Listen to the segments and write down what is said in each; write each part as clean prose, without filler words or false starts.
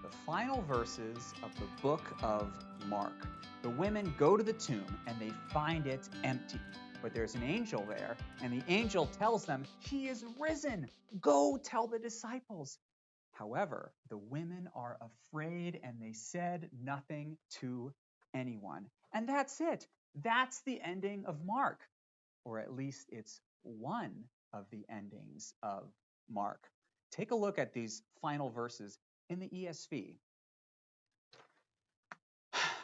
the final verses of the book of Mark. The women go to the tomb and they find it empty. But there's an angel there, and the angel tells them, "He is risen. Go tell the disciples." However, the women are afraid and they said nothing to anyone. And that's it. That's the ending of Mark, or at least it's one of the endings of Mark. Take a look at these final verses in the ESV.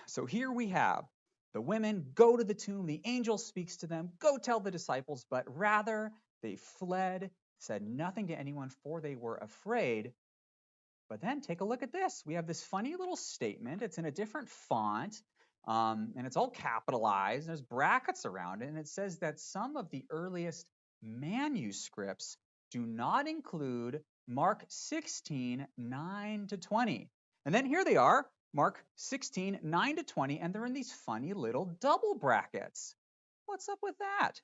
So here we have the women go to the tomb, the angel speaks to them, "Go tell the disciples," but rather they fled, said nothing to anyone, for they were afraid. But then take a look at this. We have this funny little statement. It's in a different font, and it's all capitalized. There's brackets around it, and it says that some of the earliest manuscripts do not include Mark 16, 9 to 20. And then here they are, Mark 16, 9 to 20, and they're in these funny little double brackets. What's up with that?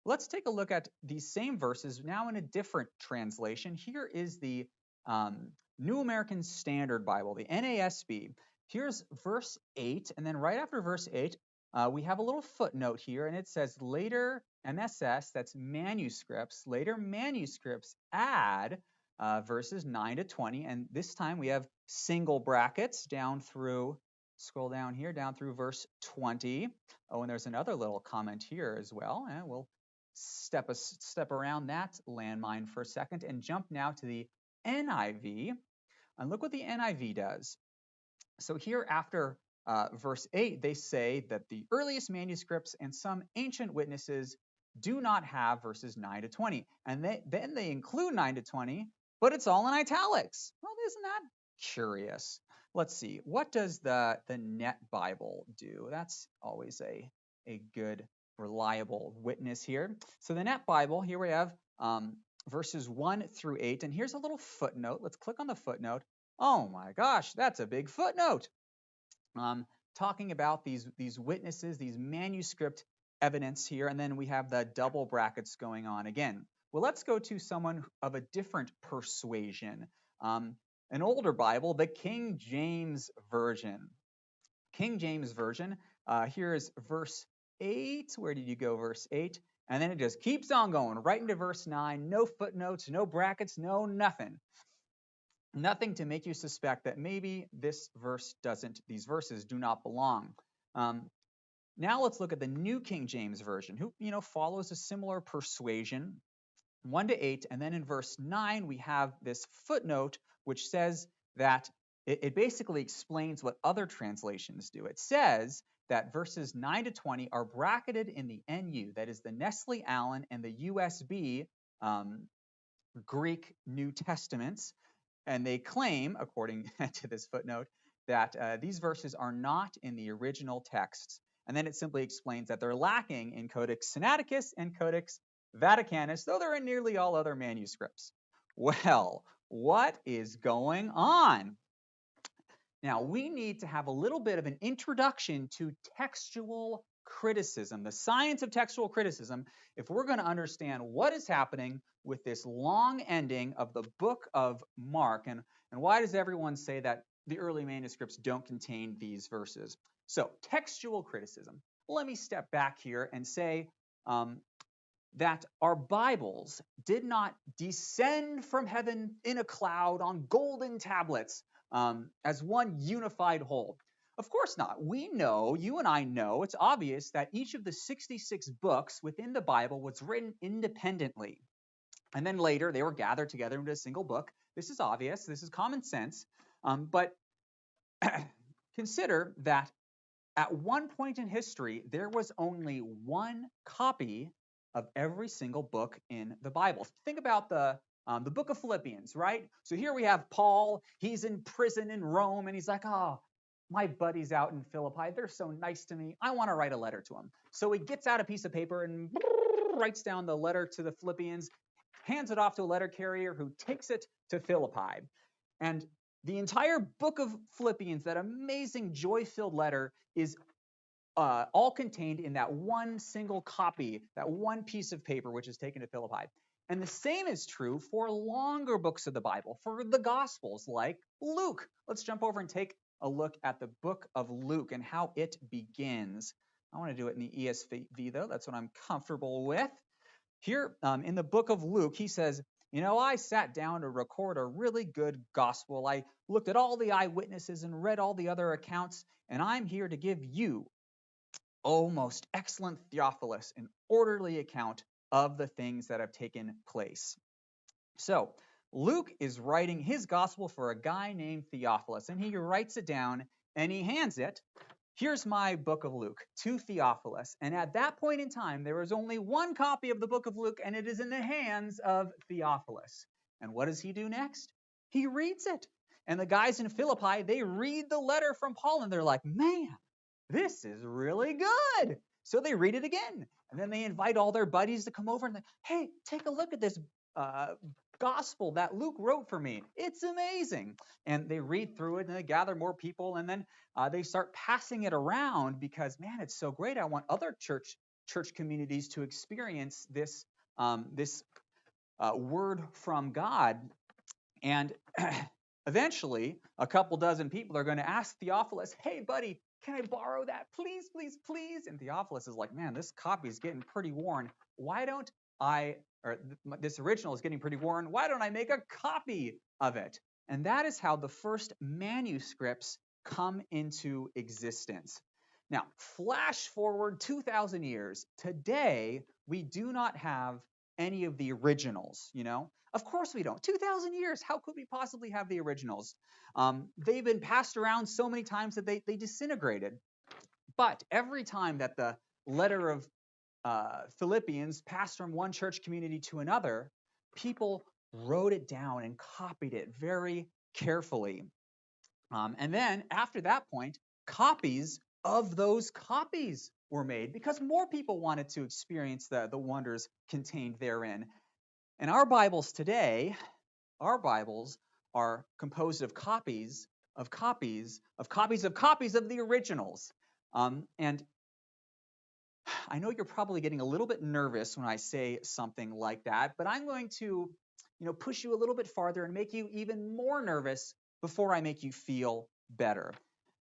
Let's take a look at these same verses now in a different translation. Here is the New American Standard Bible, the NASB. Here's verse 8, and then right after verse 8, we have a little footnote here, and it says later MSS, that's manuscripts, later manuscripts add verses 9 to 20, and this time we have single brackets down through, scroll down here, down through verse 20. Oh, and there's another little comment here as well, and we'll step around that landmine for a second and jump now to the NIV. And look what the NIV does. So here after verse 8, they say that the earliest manuscripts and some ancient witnesses do not have verses 9 to 20. And then they include 9 to 20, but it's all in italics. Well, isn't that curious? Let's see. What does the Net Bible do? That's always a good, reliable witness here. So the Net Bible, here we have verses 1 through 8. And here's a little footnote. Let's click on the footnote. Oh my gosh, that's a big footnote. Talking about these witnesses, these manuscript evidence here, and then we have the double brackets going on again. Well, let's go to someone of a different persuasion. An older Bible, the King James Version. King James Version, here's verse 8. Where did you go, verse 8? And then it just keeps on going right into verse 9. No footnotes, no brackets, no nothing. Nothing to make you suspect that maybe this verse doesn't, these verses do not belong. Now let's look at the New King James Version, who follows a similar persuasion, 1 to 8, and then in verse 9 we have this footnote which says that it basically explains what other translations do. It says that verses 9 to 20 are bracketed in the NU, that is the Nestle Allen and the USB Greek New Testaments, and they claim, according to this footnote, that these verses are not in the original texts. And then it simply explains that they're lacking in Codex Sinaiticus and Codex Vaticanus, though they're in nearly all other manuscripts. Well, what is going on? Now, we need to have a little bit of an introduction to textual criticism, the science of textual criticism, if we're going to understand what is happening with this long ending of the book of Mark. And why does everyone say that the early manuscripts don't contain these verses? So, textual criticism. Let me step back here and say that our Bibles did not descend from heaven in a cloud on golden tablets as one unified whole. Of course not. We know, you and I know, it's obvious that each of the 66 books within the Bible was written independently. And then later they were gathered together into a single book. This is obvious. This is common sense. But consider that at one point in history, there was only one copy of every single book in the Bible. Think about the book of Philippians, right? So here we have Paul. He's in prison in Rome, and he's like, oh, my buddies out in Philippi, they're so nice to me. I want to write a letter to them. So he gets out a piece of paper and writes down the letter to the Philippians, hands it off to a letter carrier who takes it to Philippi. And the entire book of Philippians, that amazing joy-filled letter, is all contained in that one single copy, that one piece of paper which is taken to Philippi. And the same is true for longer books of the Bible, for the Gospels like Luke. Let's jump over and take a look at the book of Luke and how it begins. I want to do it in the ESV, though. That's what I'm comfortable with. Here in the book of Luke, he says, I sat down to record a really good gospel. I looked at all the eyewitnesses and read all the other accounts, and I'm here to give you, O most excellent Theophilus, an orderly account of the things that have taken place. So Luke is writing his gospel for a guy named Theophilus, and he writes it down and he hands it. Here's my book of Luke to Theophilus. And at that point in time, there was only one copy of the book of Luke, and it is in the hands of Theophilus. And what does he do next? He reads it. And the guys in Philippi, they read the letter from Paul, and they're like, man, this is really good. So they read it again. And then they invite all their buddies to come over and, hey, take a look at this gospel that Luke wrote for me. It's amazing. And they read through it and they gather more people, and then they start passing it around because, man, it's so great. I want other church communities to experience this word from God. And eventually, a couple dozen people are going to ask Theophilus, hey, buddy, can I borrow that? Please, please, please. And Theophilus is like, man, this copy is getting pretty worn. Why don't this original is getting pretty worn. Why don't I make a copy of it? And that is how the first manuscripts come into existence. Now, flash forward 2,000 years. Today, we do not have any of the originals, Of course we don't. 2,000 years, how could we possibly have the originals? They've been passed around so many times that they disintegrated. But every time that the letter of Philippians passed from one church community to another, people wrote it down and copied it very carefully. And then after that point, copies of those copies were made because more people wanted to experience the wonders contained therein. And our Bibles today, our Bibles are composed of copies of copies of copies of copies of the originals. And I know you're probably getting a little bit nervous when I say something like that, but I'm going to, push you a little bit farther and make you even more nervous before I make you feel better.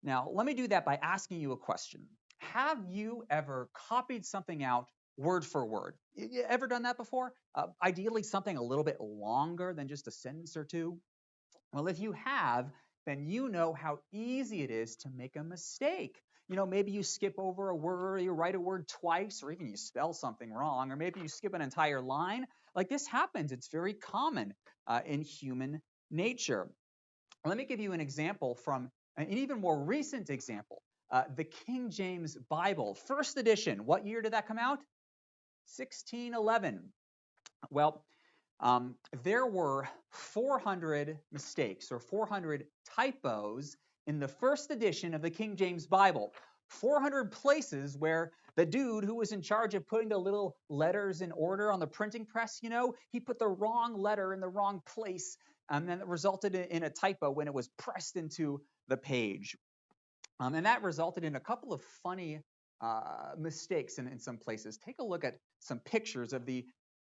Now, let me do that by asking you a question. Have you ever copied something out word for word? You ever done that before? Ideally, something a little bit longer than just a sentence or two. Well, if you have, then you know how easy it is to make a mistake. Maybe you skip over a word, or you write a word twice, or even you spell something wrong, or maybe you skip an entire line. Like this happens. It's very common in human nature. Let me give you an example from an even more recent example. The King James Bible, first edition. What year did that come out? 1611. Well, there were 400 mistakes or 400 typos in the first edition of the King James Bible. 400 places where the dude who was in charge of putting the little letters in order on the printing press, he put the wrong letter in the wrong place, and then it resulted in a typo when it was pressed into the page. And that resulted in a couple of funny mistakes in some places. Take a look at some pictures of the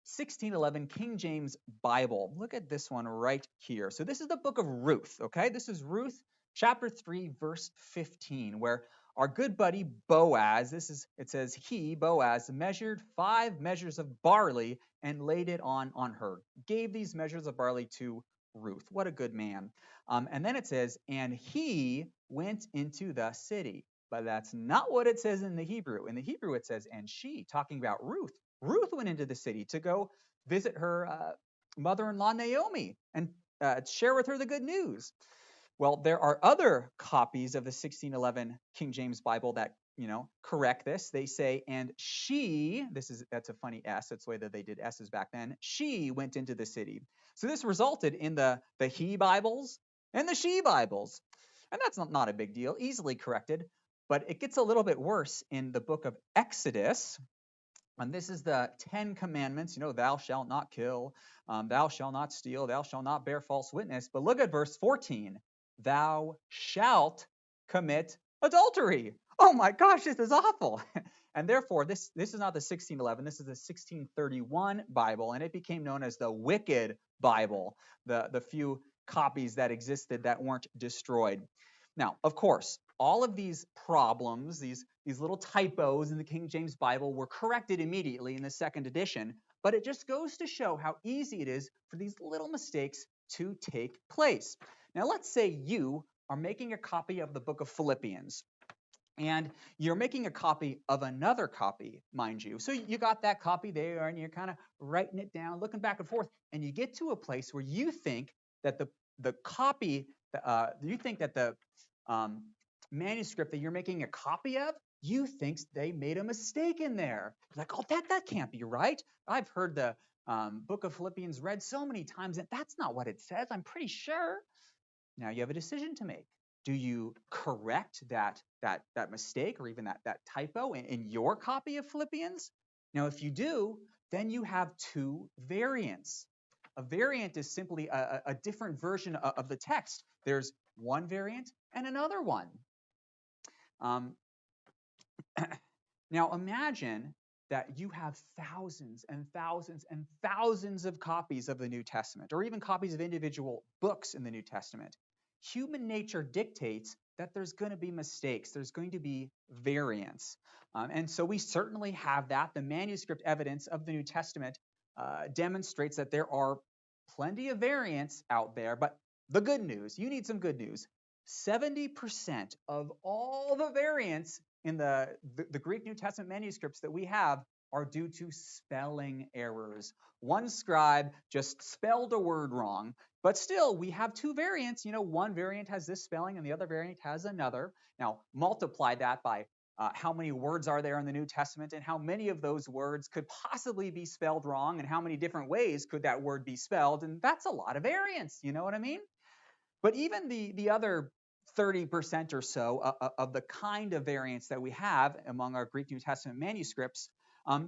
1611 King James Bible. Look at this one right here. So this is the book of Ruth, okay? This is Ruth chapter 3, verse 15, where our good buddy Boaz, it says he, Boaz, measured 5 measures of barley and laid it on her. Gave these measures of barley to Ruth. What a good man. And then it says, and he went into the city. But that's not what it says in the Hebrew. In the Hebrew, it says, and she, talking about Ruth. Ruth went into the city to go visit her mother-in-law Naomi and share with her the good news. Well, there are other copies of the 1611 King James Bible that, correct this. They say, and she, that's a funny S. That's the way that they did S's back then. She went into the city. So this resulted in the he Bibles and the she Bibles. And that's not a big deal, easily corrected. But it gets a little bit worse in the book of Exodus. And this is the 10 commandments, thou shalt not kill, thou shalt not steal, thou shalt not bear false witness. But look at verse 14. Thou shalt commit Adultery. Oh my gosh, this is awful. And therefore, this is not the 1611, this is the 1631 Bible, and it became known as the Wicked Bible, the few copies that existed that weren't destroyed. Now, of course, all of these problems, these little typos in the King James Bible were corrected immediately in the second edition, but it just goes to show how easy it is for these little mistakes to take place. Now, let's say you are making a copy of the book of Philippians, and you're making a copy of another copy, mind you. So you got that copy there, and you're kind of writing it down, looking back and forth, and you get to a place where you think that the copy, you think that the manuscript that you're making a copy of, you think they made a mistake in there. You're like, oh, that can't be right. I've heard the book of Philippians read so many times, and that's not what it says. I'm pretty sure. Now you have a decision to make. Do you correct that mistake or even that typo in your copy of Philippians? Now, if you do, then you have two variants. A variant is simply a different version of the text. There's one variant and another one. Now imagine that you have thousands and thousands and thousands of copies of the New Testament, or even copies of individual books in the New Testament. Human nature dictates that there's going to be mistakes, there's going to be variance. And so we certainly have that. The manuscript evidence of the New Testament demonstrates that there are plenty of variants out there, but the good news, you need some good news. 70% of all the variants in the Greek New Testament manuscripts that we have are due to spelling errors. One scribe just spelled a word wrong, but still we have two variants. You know, one variant has this spelling and the other variant has another. Now, multiply that by how many words are there in the New Testament and how many of those words could possibly be spelled wrong and how many different ways could that word be spelled, and that's a lot of variance, you know what I mean? But even the other 30% or so of the kind of variants that we have among our Greek New Testament manuscripts,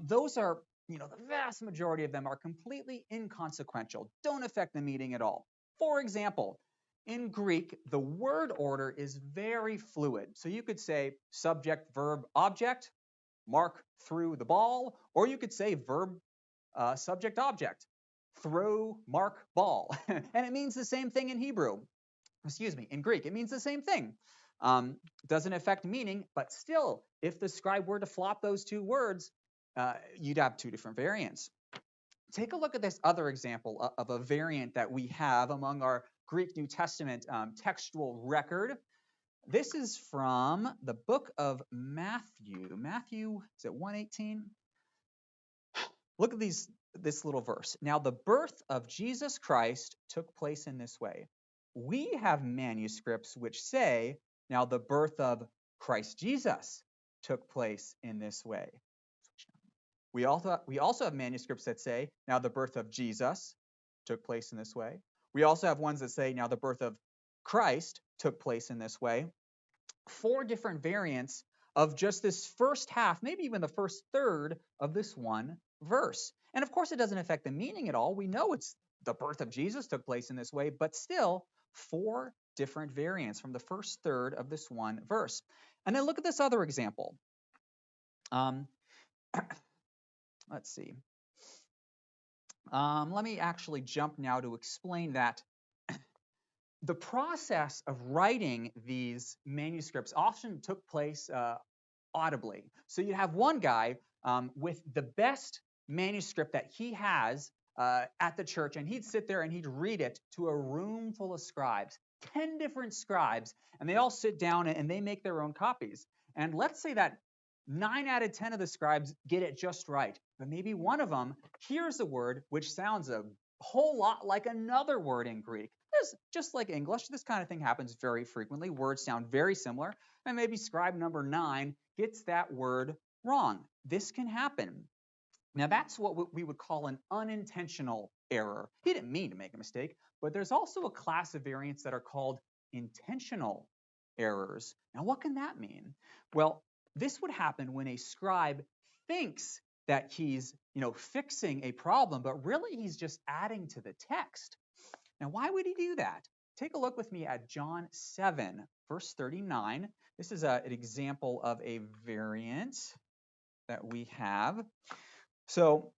those are, the vast majority of them are completely inconsequential, don't affect the meaning at all. For example, in Greek, the word order is very fluid. So you could say subject, verb, object, mark through the ball, or you could say verb, subject, object, throw, mark, ball. And it means the same thing in Hebrew. In Greek, it means the same thing. Doesn't affect meaning, but still, if the scribe were to flop those two words, you'd have two different variants. Take a look at this other example of a variant that we have among our Greek New Testament textual record. This is from the book of Matthew. Matthew, is it 1:18? Look at this little verse. Now, the birth of Jesus Christ took place in this way. We have manuscripts which say, now the birth of Christ Jesus took place in this way. We also have manuscripts that say, now the birth of Jesus took place in this way. We also have ones that say, now the birth of Christ took place in this way. 4 different variants of just this first half, maybe even the first third of this one verse. And of course, it doesn't affect the meaning at all. We know it's the birth of Jesus took place in this way, but still 4 different variants from the first third of this one verse. And then look at this other example. Let's see. Let me actually jump now to explain that the process of writing these manuscripts often took place audibly. So you have one guy with the best manuscript that he has at the church, and he'd sit there and he'd read it to a room full of scribes, 10 different scribes, and they all sit down and they make their own copies. And let's say that 9 out of 10 of the scribes get it just right, but maybe one of them hears a word which sounds a whole lot like another word in Greek. Just like English, this kind of thing happens very frequently. Words sound very similar, and maybe scribe number 9 gets that word wrong. This can happen. Now, that's what we would call an unintentional error. He didn't mean to make a mistake, but there's also a class of variants that are called intentional errors. Now, what can that mean? Well, this would happen when a scribe thinks that he's, fixing a problem, but really he's just adding to the text. Now, why would he do that? take a look with me at John 7, verse 39. This is an example of a variant that we have. So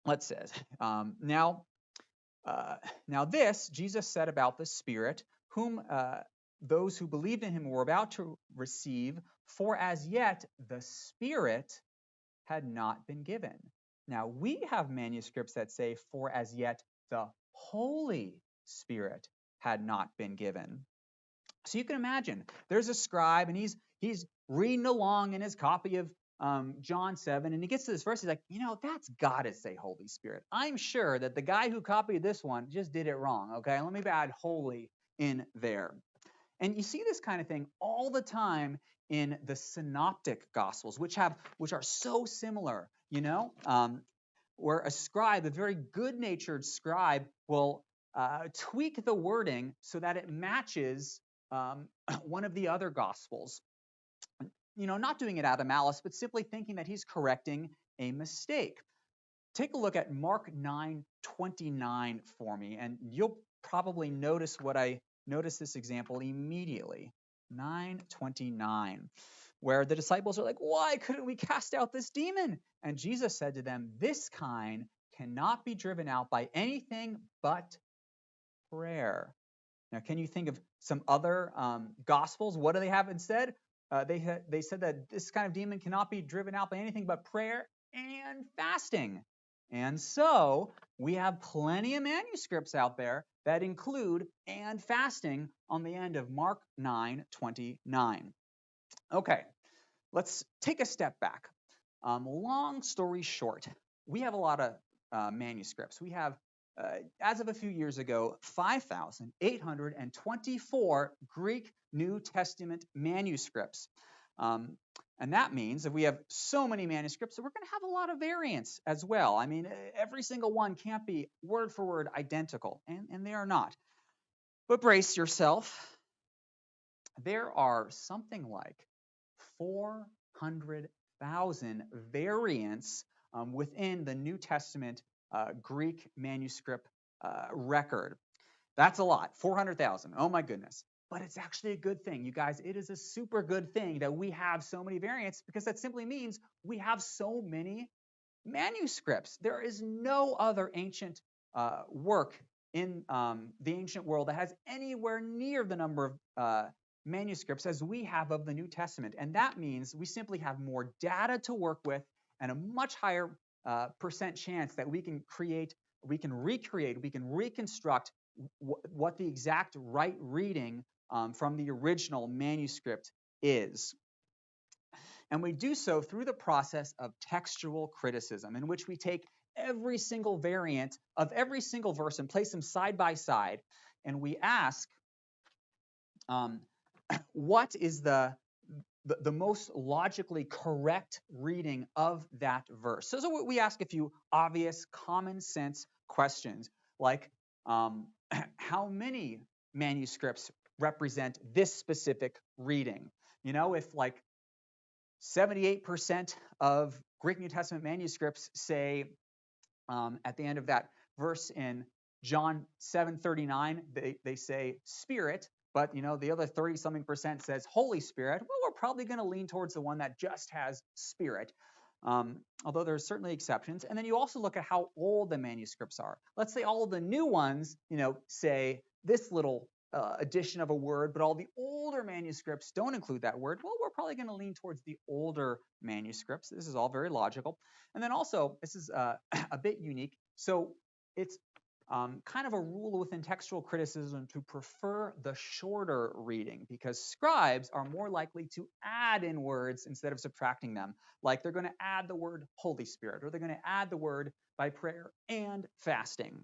let's say, now this Jesus said about the Spirit, whom those who believed in him were about to receive, for as yet the Spirit had not been given. Now we have manuscripts that say, for as yet the Holy Spirit had not been given. So you can imagine there's a scribe and he's reading along in his copy of John 7, and he gets to this verse. He's like, that's got to say Holy Spirit. I'm sure that the guy who copied this one just did it wrong. Okay, let me add holy in there. And you see this kind of thing all the time in the synoptic gospels, which are so similar, where a scribe, a very good-natured scribe, will tweak the wording so that it matches one of the other gospels. Not doing it out of malice, but simply thinking that he's correcting a mistake. Take a look at Mark 9:29 for me, and you'll probably notice this example immediately. 9:29, where the disciples are like, why couldn't we cast out this demon? And Jesus said to them, this kind cannot be driven out by anything but prayer. Now, can you think of some other gospels? What do they have instead? They said that this kind of demon cannot be driven out by anything but prayer and fasting. And so we have plenty of manuscripts out there that include and fasting on the end of Mark 9:29. Okay, let's take a step back. Long story short, we have a lot of manuscripts. We have, as of a few years ago, 5,824 Greek New Testament manuscripts. And that means if we have so many manuscripts, we're going to have a lot of variants as well. I mean, every single one can't be word for word identical, and they are not. But brace yourself. There are something like 400,000 variants within the New Testament Greek manuscript record. That's a lot, 400,000. Oh my goodness. But it's actually a good thing, you guys. It is a super good thing that we have so many variants, because that simply means we have so many manuscripts. There is no other ancient work in the ancient world that has anywhere near the number of manuscripts as we have of the New Testament. And that means we simply have more data to work with and a much higher percent chance that we can recreate, we can reconstruct what the exact right reading from the original manuscript is. And we do so through the process of textual criticism, in which we take every single variant of every single verse and place them side by side, and we ask, what is the most logically correct reading of that verse? So we ask a few obvious, common sense questions, like how many manuscripts represent this specific reading? If like 78% of Greek New Testament manuscripts say at the end of that verse in John 7:39, they say Spirit, but the other 30-something% says Holy Spirit, well, we're probably going to lean towards the one that just has Spirit, although there are certainly exceptions. And then you also look at how old the manuscripts are. Let's say all of the new ones, say this little addition of a word, but all the older manuscripts don't include that word. Well, we're probably going to lean towards the older manuscripts. This is all very logical. And then also, this is a bit unique. So it's kind of a rule within textual criticism to prefer the shorter reading, because scribes are more likely to add in words instead of subtracting them. Like they're going to add the word Holy Spirit, or they're going to add the word by prayer and fasting.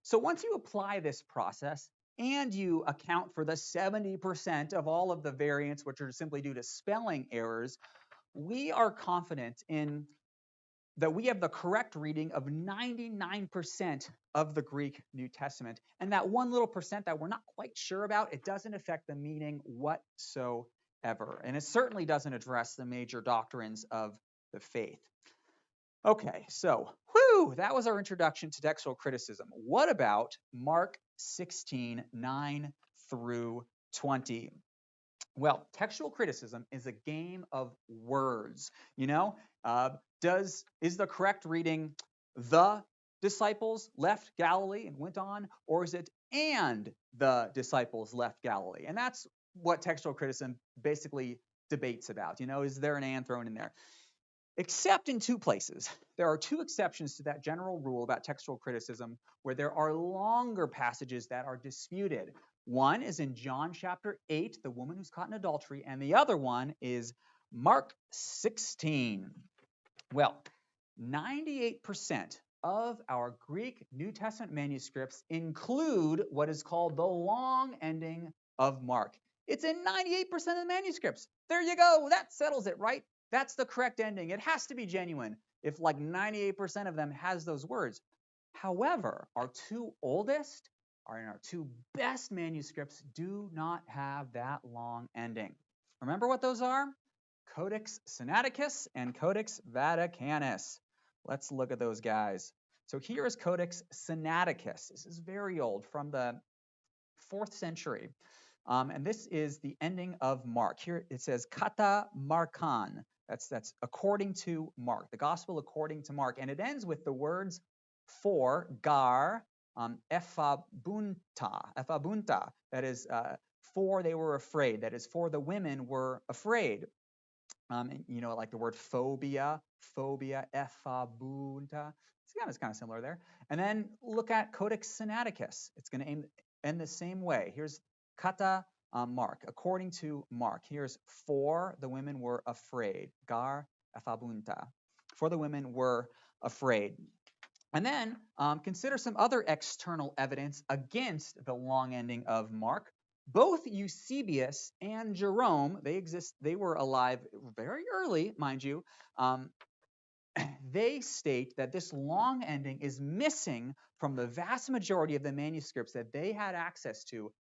So once you apply this process and you account for the 70% of all of the variants, which are simply due to spelling errors, we are confident in that we have the correct reading of 99% of the Greek New Testament. And that one little percent that we're not quite sure about, it doesn't affect the meaning whatsoever. And it certainly doesn't address the major doctrines of the faith. Okay, so, whew, that was our introduction to textual criticism. What about Mark 16:9 through 20? Well, textual criticism is a game of words. You know, is the correct reading the disciples left Galilee and went on, or is it and the disciples left Galilee? And that's what textual criticism basically debates about. You know, is there an and thrown in there? Except in two places. There are two exceptions to that general rule about textual criticism where there are longer passages that are disputed. One is in John chapter 8, the woman who's caught in adultery, and the other one is Mark 16. Well, 98% of our Greek New Testament manuscripts include what is called the long ending of Mark. It's in 98% of the manuscripts. There you go. That settles it, right? That's the correct ending. It has to be genuine if like 98% of them has those words. However, our two oldest and our two best manuscripts do not have that long ending. Remember what those are? Codex Sinaiticus and Codex Vaticanus. Let's look at those guys. So here is Codex Sinaiticus. This is very old, from the 4th century. And this is the ending of Mark. Here it says kata markan. That's according to Mark, the gospel according to Mark. And it ends with the words for gar ephebunta. That is for they were afraid. That is for the women were afraid. You know, like the word phobia, ephebunta. It's kind of similar there. And then look at Codex Sinaiticus. It's going to end the same way. Here's kata Mark, according to Mark. Here's for the women were afraid. Gar ephebunta. For the women were afraid. And then consider some other external evidence against the long ending of Mark. Both Eusebius and Jerome, they were alive very early, mind you. They state that this long ending is missing from the vast majority of the manuscripts that they had access to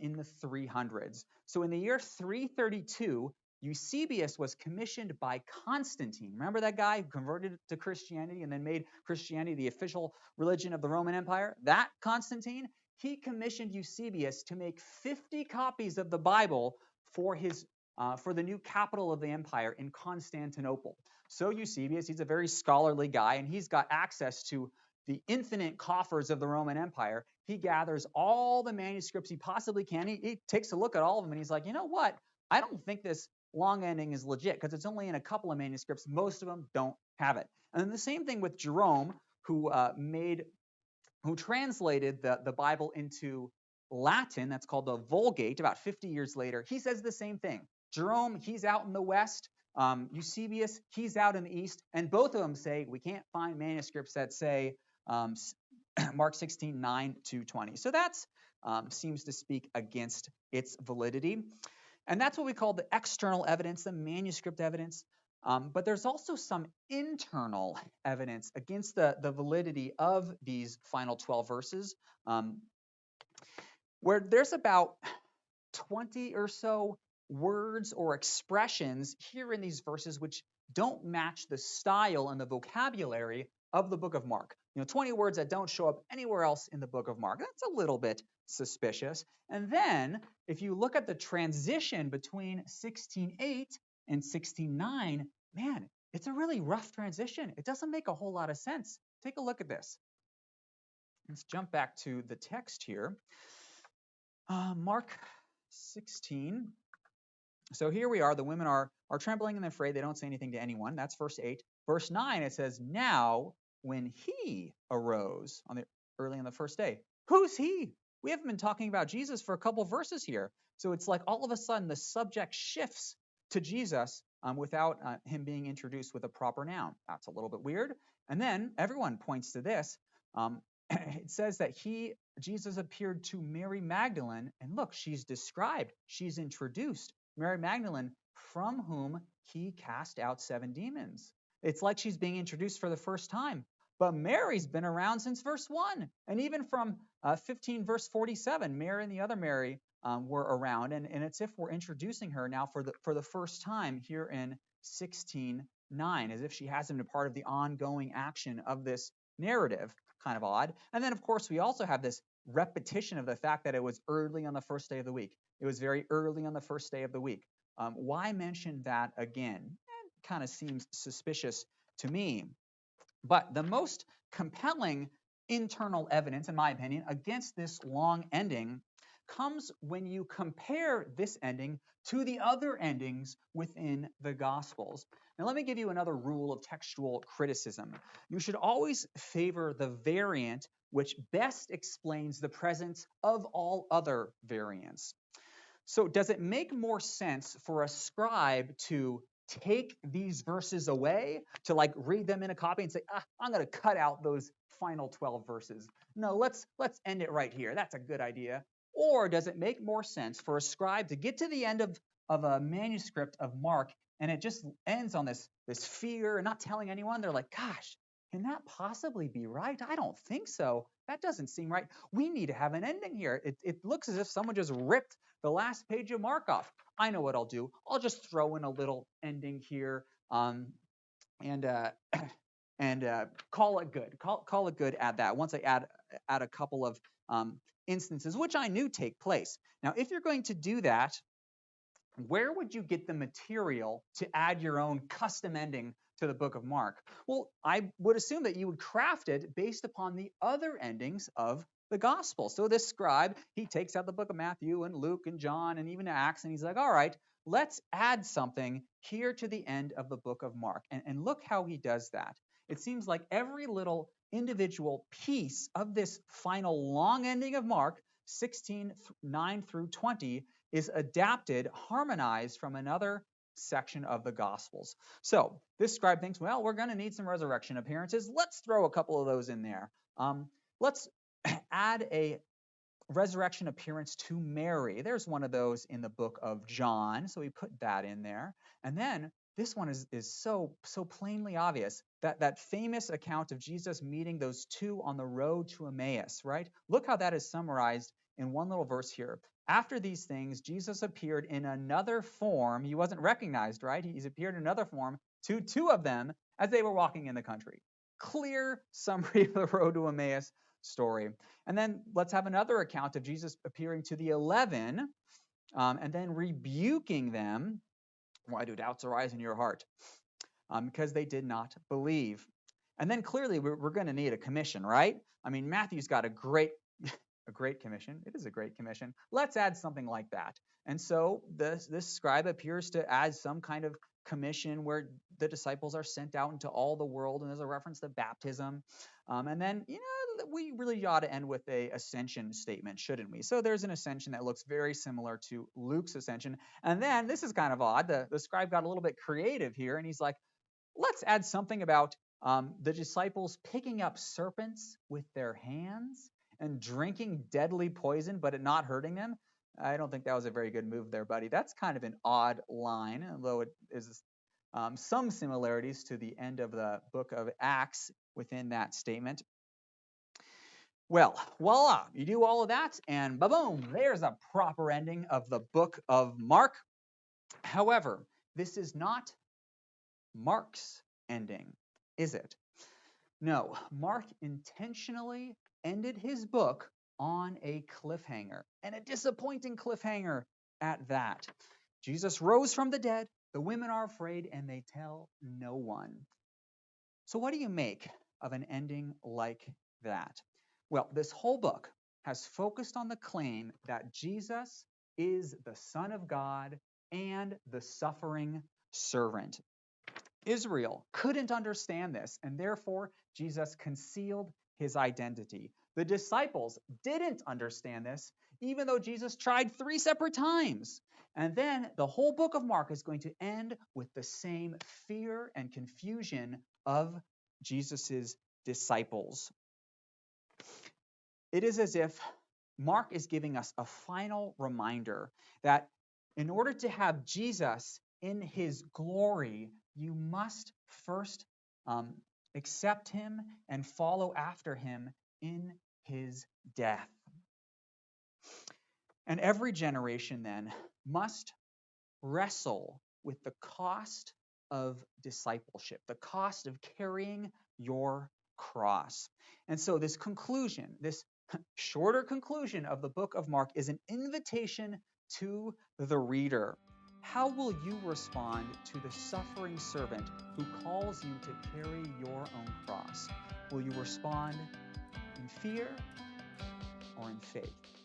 in the 300s. So in the year 332, Eusebius was commissioned by Constantine. Remember that guy who converted to Christianity and then made Christianity the official religion of the Roman Empire? That Constantine, he commissioned Eusebius to make 50 copies of the Bible for the new capital of the empire in Constantinople. So Eusebius, he's a very scholarly guy, and he's got access to the infinite coffers of the Roman Empire. He gathers all the manuscripts he possibly can. He takes a look at all of them, and he's like, you know what? I don't think this long ending is legit because it's only in a couple of manuscripts. Most of them don't have it. And then the same thing with Jerome, who translated the Bible into Latin. That's called the Vulgate about 50 years later. He says the same thing. Jerome, he's out in the West. Eusebius, he's out in the East. And both of them say we can't find manuscripts that say Mark 16:9-20. So that seems to speak against its validity. And that's what we call the external evidence, the manuscript evidence. But there's also some internal evidence against the validity of these final 12 verses, where there's about 20 or so words or expressions here in these verses which don't match the style and the vocabulary of the book of Mark. 20 words that don't show up anywhere else in the book of Mark. That's a little bit suspicious. And then if you look at the transition between 16:8 and 16:9, man, it's a really rough transition. It doesn't make a whole lot of sense. Take a look at this. Let's jump back to the text here. Mark 16. So here we are. The women are trembling and afraid. They don't say anything to anyone. That's verse 8. Verse 9, it says, now when he arose early on the first day. Who's he? We haven't been talking about Jesus for a couple of verses here. So it's like all of a sudden the subject shifts to Jesus without him being introduced with a proper noun. That's a little bit weird. And then everyone points to this. It says that Jesus appeared to Mary Magdalene, and look, she's described, she's introduced. Mary Magdalene, from whom he cast out 7 demons. It's like she's being introduced for the first time. But Mary's been around since verse 1. And even from 15 verse 47, Mary and the other Mary were around. And it's if we're introducing her now for the first time here in 16 9, as if she hasn't been part of the ongoing action of this narrative. Kind of odd. And then, of course, we also have this repetition of the fact that it was early on the first day of the week. It was very early on the first day of the week. Why mention that again? It kind of seems suspicious to me. But the most compelling internal evidence, in my opinion, against this long ending comes when you compare this ending to the other endings within the Gospels. Now, let me give you another rule of textual criticism. You should always favor the variant which best explains the presence of all other variants. So does it make more sense for a scribe to take these verses away, to like read them in a copy and say, I'm going to cut out those final 12 verses? No, let's end it right here. That's a good idea. Or does it make more sense for a scribe to get to the end of a manuscript of Mark and it just ends on this fear and not telling anyone? They're like, gosh, can that possibly be right? I don't think so. That doesn't seem right. We need to have an ending here. It looks as if someone just ripped the last page of Mark off. I know what I'll do. I'll just throw in a little ending here and call it good. Call it good at that. Once I add a couple of instances, which I knew take place. Now, if you're going to do that, where would you get the material to add your own custom ending to the book of Mark? Well, I would assume that you would craft it based upon the other endings of the gospel. So this scribe, he takes out the book of Matthew and Luke and John and even Acts, and he's like, all right, let's add something here to the end of the book of Mark. And look how he does that. It seems like every little individual piece of this final long ending of Mark, 16:9 through 20, is adapted, harmonized from another section of the Gospels. So this scribe thinks, well, we're going to need some resurrection appearances. Let's throw a couple of those in there. Let's add a resurrection appearance to Mary. There's one of those in the book of John, so we put that in there. And then this one is so plainly obvious, that famous account of Jesus meeting those two on the road to Emmaus, right? Look how that is summarized in one little verse here. After these things, Jesus appeared in another form. He wasn't recognized, right? He's appeared in another form to two of them as they were walking in the country. Clear summary of the road to Emmaus story. And then let's have another account of Jesus appearing to the 11 and then rebuking them. Why do doubts arise in your heart? Because they did not believe. And then clearly we're going to need a commission, right? I mean, Matthew's got a great commission. It is a great commission. Let's add something like that. And so this scribe appears to add some kind of commission where the disciples are sent out into all the world, and there's a reference to baptism. And then, we really ought to end with a ascension statement, shouldn't we? So there's an ascension that looks very similar to Luke's ascension. And then this is kind of odd. The scribe got a little bit creative here, and he's like, let's add something about the disciples picking up serpents with their hands and drinking deadly poison, but it not hurting them. I don't think that was a very good move there, buddy. That's kind of an odd line, although it is some similarities to the end of the book of Acts within that statement. Well, voila, you do all of that, and ba-boom, there's a proper ending of the book of Mark. However, this is not Mark's ending, is it? No, Mark intentionally ended his book on a cliffhanger, and a disappointing cliffhanger at that. Jesus rose from the dead, the women are afraid, and they tell no one. So what do you make of an ending like that? Well, this whole book has focused on the claim that Jesus is the Son of God and the suffering servant. Israel couldn't understand this, and therefore Jesus concealed his identity. The disciples didn't understand this, even though Jesus tried 3 separate times. And then the whole book of Mark is going to end with the same fear and confusion of Jesus's disciples. It is as if Mark is giving us a final reminder that in order to have Jesus in his glory, you must first accept him and follow after him in his death. And every generation then must wrestle with the cost of discipleship, the cost of carrying your cross. And so this conclusion, this shorter conclusion of the book of Mark, is an invitation to the reader. How will you respond to the suffering servant who calls you to carry your own cross? Will you respond in fear or in faith?